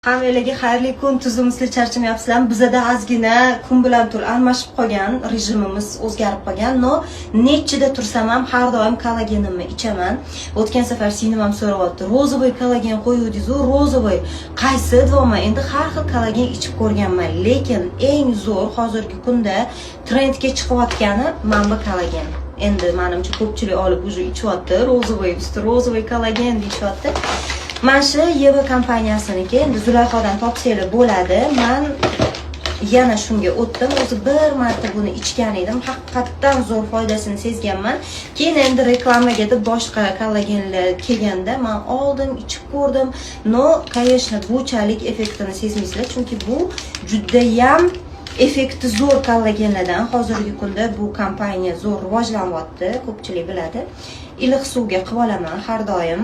Hammalarga xayrli kun, tuzimizda charchamayapsizlarmi? Bizada ozgina kun bilan tur almashib qolgan, rejimimiz o'zgarib qolgan. No, nechida tursam ham har doim kollagenimni ichaman. O'tgan safar singlim ham so'rayapti. Rozovoy kollagen qo'yuvdingiz-ku, rozovoy qaysi deyman. Endi har xil kollagen ichib ko'rganman, lekin eng zo'r hozirgi kunda trendga chiqayotgani manba kollagen. Endi menimcha ko'pchilik olib уже ichyapti, rozovoy usti rozovoy kollagen deyapti. Mana shu Yeva kompaniyasiniki, endi Zulayxodan topsanglar bo'ladi. Men yana shunga o'tdim. O'zi bir marta buni ichgan edim. Haqiqatdan zo'r foydasini sezganman. Keyin endi reklamaga deb boshqa kollagenlar kelganda men oldim, ichib ko'rdim. No, конечно, bunchalik effektini sezmaysizlar, chunki bu juda ham effekti zo'r kollagenlardan. Hozirgi kunda bu kompaniya zo'r rivojlanyapti, ko'pchilik biladi. Iliq suvga qilib olaman har doim.